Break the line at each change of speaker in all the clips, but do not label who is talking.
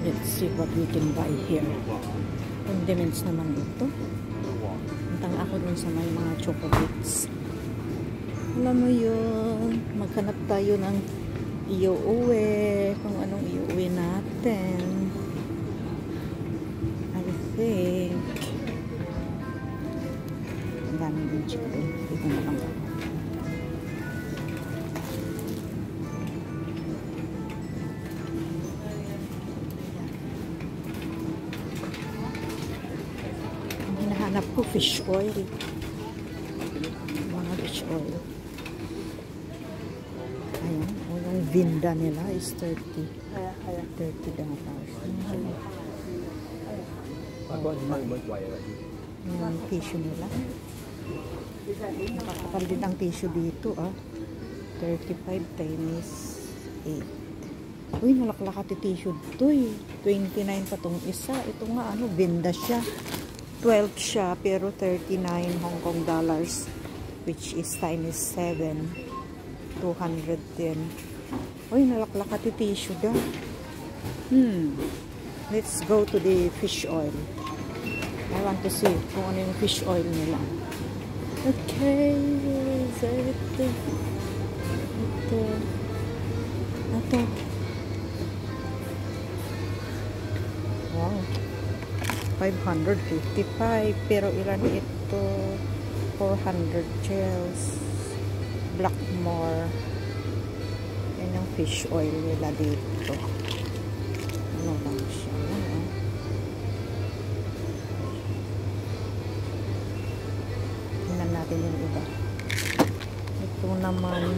Let's see what we can buy here. Condiments naman ito. Puntang ako dun sa may mga chocolates. Alam mo yun, maghanap tayo ng iuuwi. Kung anong iuuwi natin. I think. Ang daming yung chicken. Dito na lang ako. Ang hinahanap ko, fish oil. Mga fish oil. Ayan. O yung vinda nila is $30. Yung tissue nila. Nakakapal din ang tissue dito, 35 times 8. Uy, nalaklakati tissue dito, 29 pa tong isa. Ito nga, vinda siya. 12 siya, pero 39 Hong Kong dollars, which is times 7. 210. Uy, nalaklakati tissue daw. Let's go to the fish oil. I want to see kung ano yung fish oil nila. Okay, so ito. Wow. 555. Pero ilan ito? 400 gels. Blackmore. Yan yung fish oil nila dito. Ano lang siya? Tingnan natin yung iba. Ito naman.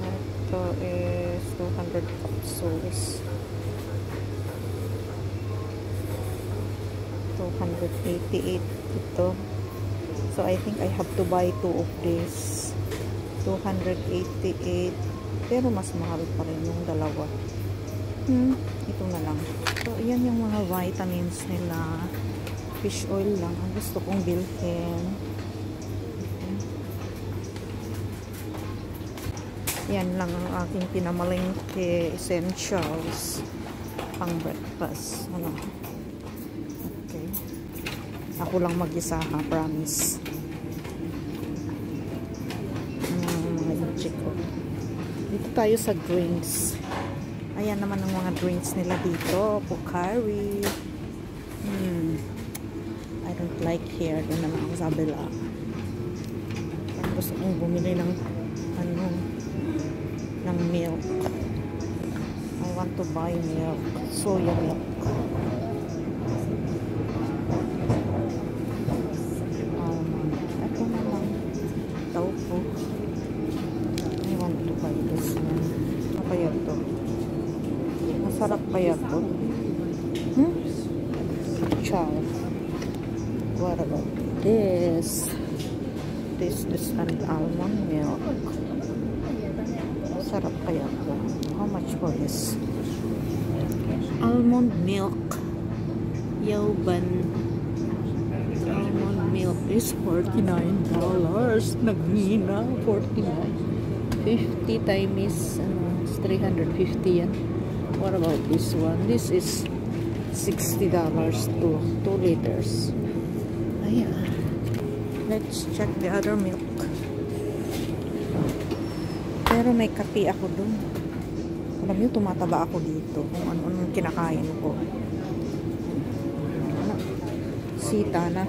Ito is 200 capsules. 288 ito. So I think I have to buy 2 of this. 288. Pero mas mahal pa rin yung dalawa. Ito na lang. So ayan yung mga vitamins nila. Fish oil lang ang gusto kong bilhin. Yan lang ang aking pinamalengke essentials pang breakfast. Okay. Ako lang mag-isa, promise. Dito tayo sa drinks. Ayan naman ang mga drinks nila dito. Pocari. I don't like here. Doon naman ako sa Bella. Gusto kong bumili ng ng milk. I want to buy milk. Soya milk. Ito naman. Tofu. I want to buy this one. Ano kaya ito? Masarap kaya ito? Chow. What about this? This is an almond milk. Masarap kaya ito? How much for this? Almond milk. Yauban. Almond milk is $49. Naghina. 49. 50 times 350 yan. What about this one? This is $60 to 2 liters. Ayan. Let's check the other milk. Pero may kape ako dun. Alam niyo, tumataba ako dito kung ano-anong kinakain ko. Sita na.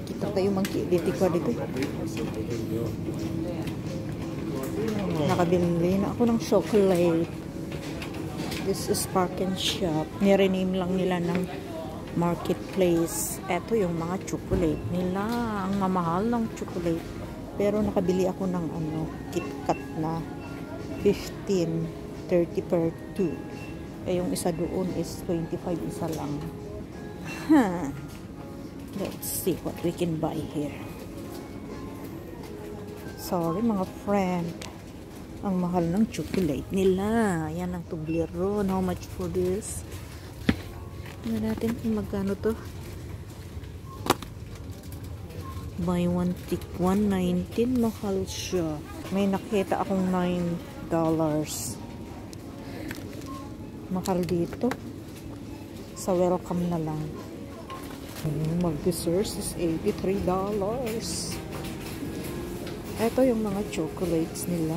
Kita tayo mangkiliti ko dito. Nakabili na ako ng chocolate. This is Park and Shop. Nirename lang nila ng Marketplace. Ito yung mga chocolate nila. Ang mamahal ng chocolate. Pero nakabili ako ng KitKat na 15, 30 per 2. Eh yung isa doon is 25 isa lang. Let's see what we can buy here. Sorry mga friend. Ang mahal ng chocolate nila. Yan ang Toblerone. How much for this? Tingnan natin kung magkano to. Buy one take 119. Mahal siya. May nakita akong Mahal dito. Sa welcome na lang. Mag-desserts is $83. Ito yung mga chocolates nila.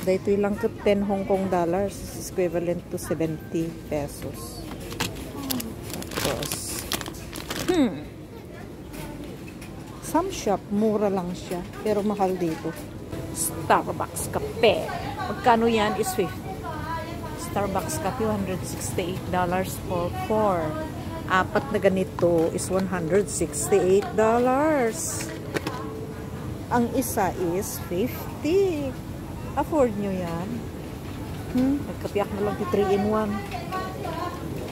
Dito lang ko 10 Hong Kong dollars is equivalent to 70 pesos. Tapos, some shop, mura lang siya. Pero mahal dito. Starbucks kape. Magkano yan is 50. Starbucks kape, $168 for 4. Apat na ganito is $168. Ang isa is 50. Afford nyo yan. Nagkapiyak na lang 3-in-1.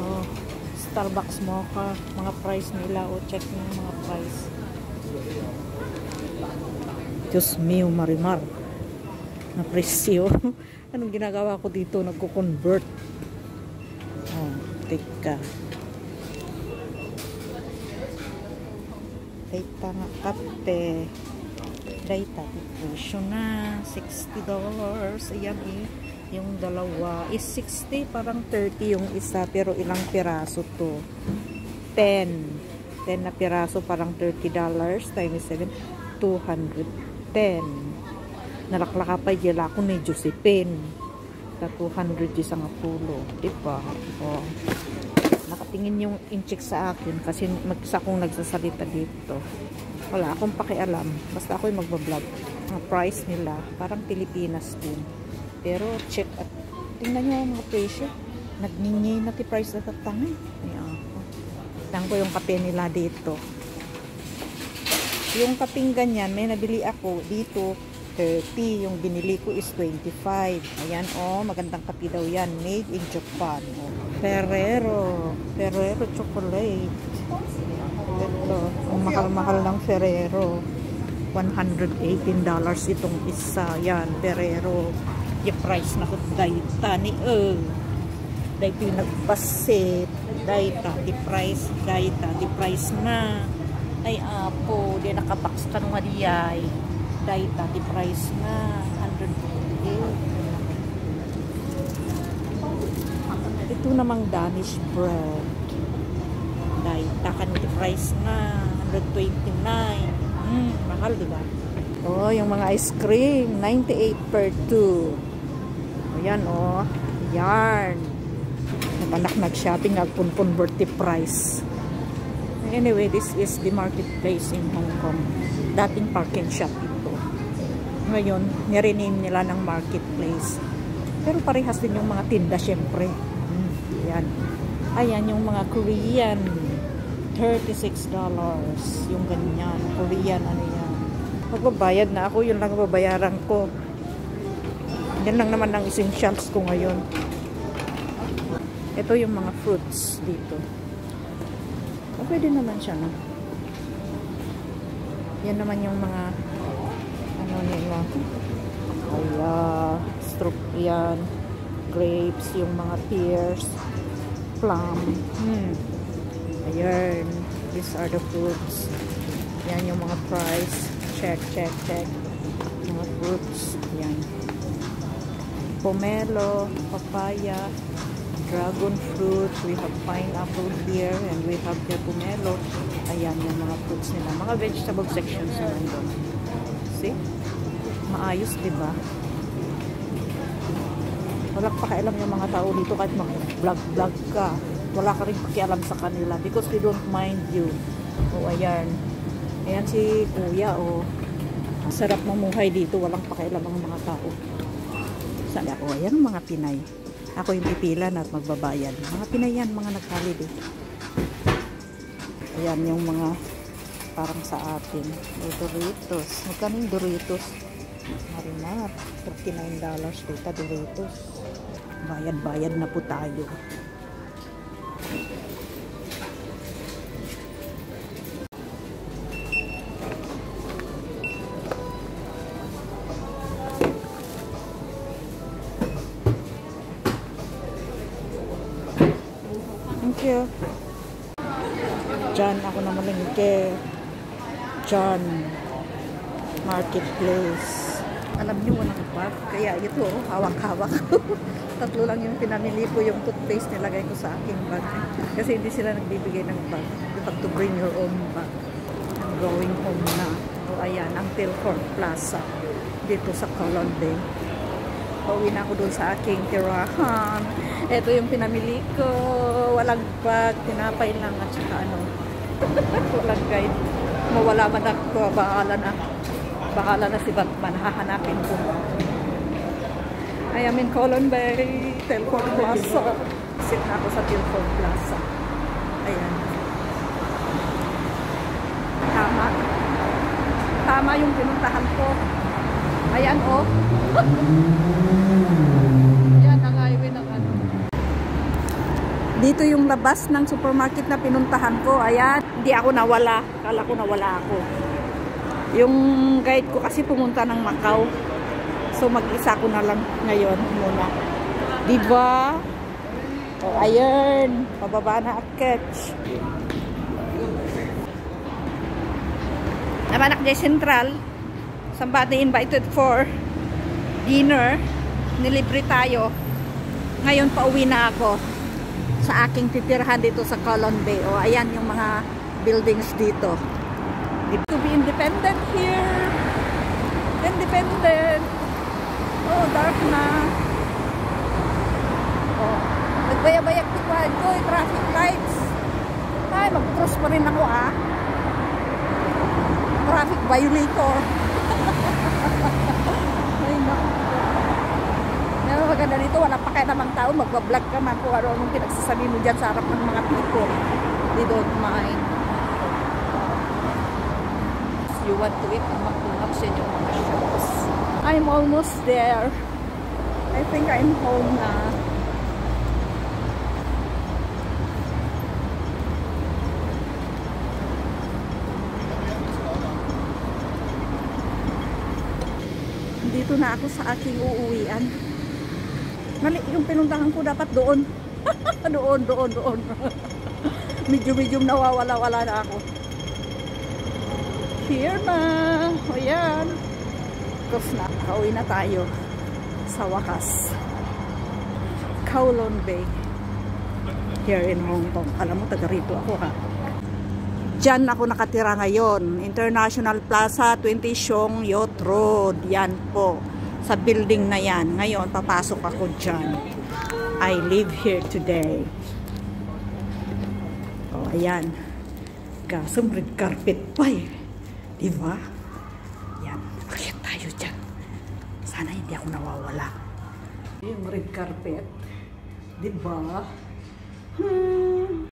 Oh, Starbucks mocha. Mga price nila. O, check nyo yung mga price. Diyos mio, marimar. Na presyo. Anong ginagawa ko dito? Nagko-convert. Oh, teka. Data nga kape. Data presyo na $60. Ayan eh. Yung dalawa is 60. Parang 30 yung isa. Pero ilang piraso to? 10 na piraso. Parang $30 times 7. 210. Nalaklaka pa yela ko ni Josephine. Sa 200 isang apulo. Diba? Oh. Nakatingin yung incheck sa akin kasi mag-isa kong nagsasalita dito. Wala akong pakialam. Basta ako yung magbablog. Ang price nila, parang Pilipinas din. Pero check at tingnan nyo ang mga presyo. Nagninyay na ti price na tatangay. Tingnan ko yung kape nila dito. Yung kaping ganyan, may nabili ako dito 30. Yung binili ko is 25. Ayan, oh, magandang kape daw yan. Made in Japan. Oh. Ferrero chocolate. Ito, ang mahal-mahal ng Ferrero. $118 itong isa. Yan, Ferrero. Yung price na ko, dayta ni dayta yung nagpasit. Dayta, di price na. Ay, apo, di nakabox ka nung adiyay. Dayta, di price na. 108. Ito namang Danish bread. Dayta, kaniti price na. 129. Mahal, diba? Oh, yung mga ice cream. 98 per 2. Ayan, oh. Yarn. Napanak nag-shopping, nagpun-convert the price. Anyway, this is the marketplace in Hong Kong. Dating park and shop ito. Ngayon, nirename nila ng marketplace. Pero parehas din yung mga tinda, syempre. Ayan. Ayan, yung mga Korean. $36. Yung ganyan. Korean, ano yan. Magbabayad na ako. Yun lang babayaran ko. Yan lang naman ang essentials ko ngayon. Ito yung mga fruits dito. Pwede naman siya, no? Yan naman yung mga ano nila. Yan. Grapes, yung mga pears, plum. Ayan. These are the fruits. Yan yung mga price. Check. Mga fruits. Yan. Pomelo, papaya, dragon fruit, we have pineapple here, and we have the pomelo. Ayan yung mga fruits nila. Mga vegetable sections naman doon. See? Maayos, diba? Wala pakialam yung mga tao dito kahit mag-vlog ka. Wala ka rin pakialam sa kanila because they don't mind you. O, ayan. Ayan si kuya, o. Ang sarap mamuhay dito. Walang pakialam ang mga tao. Sabi ako, ayan ang mga Pinay. Ako yung pipila na at magbabayad. Mga Pinay yan, mga nag-holiday. Ayan yung mga parang sa atin. Doritos. Magkano yung Doritos? Marimar. $39 dito Doritos. Bayad-bayad na po tayo. Thank you. Diyan ako naman lang John Marketplace. Alam niyo, walang bag. Kaya ito, hawak-hawak. Tatlo lang yung pinamili ko, yung toothpaste nilagay ko sa aking bag. Kasi hindi sila nagbibigay ng bag. You have to bring your own bag. I'm going home na. O ayan, ang Tilford Plaza. Dito sa Colon Bay. Pauwi na ako doon sa aking tirahan. Ito yung pinamili ko. Walang bag, tinapay lang at saka ano. Walang guide. Mawala man ako, bahala na si Batman. Hahanapin ko. I am in Colon Bay, Tilford Plaza. Sit na ako sa Tilford Plaza. Ayan. Tama yung pinuntahan ko. Ayan, oh. Yan ang highway ng ano. Dito yung labas ng supermarket na pinuntahan ko. Ayan, hindi ako nawala. Kala ko nawala ako. Yung guide ko kasi pumunta ng Macau. So mag-isa ko na lang ngayon muna. Diba? O, ayan. Pababa na at catch. Naman Jay Central. Somebody invited for dinner. Nilibre tayo. Ngayon pauwi na ako sa aking titirhan dito sa Colon Bay. O ayan yung mga buildings dito. To be independent here. Independent. Oh, dark na. Oh, nagbayabayak tikwan ko. Traffic lights. Ay, mag-cross pa rin ako Traffic violator. Ay, naku. Pero maganda dito, wala pa kaya namang tao, magbablog ka man kung ano-anong pinagsasabi mo dyan sa harap ng mga people. They don't mind. You want to eat, McDonald's yun yung mga shops. I'm almost there. I think I'm home na. Dito na ako sa aking uuwian. Mali, yung pinuntahan ko dapat doon. doon. Medyo nawawala-wala na ako. Here na. O yan. Tapos na, kauwi na tayo. Sa wakas. Kowloon Bay. Here in Hong Kong. Alam mo, taga rito ako Diyan ako nakatira ngayon. International Plaza, 20 Siong Yacht Road. Yan po. Sa building na yan. Ngayon, papasok ako dyan. I live here today. O, ayan. Gasong red carpet pa Diba? Yan. Akyat tayo dyan. Sana hindi ako nawawala. Yung red carpet. Diba?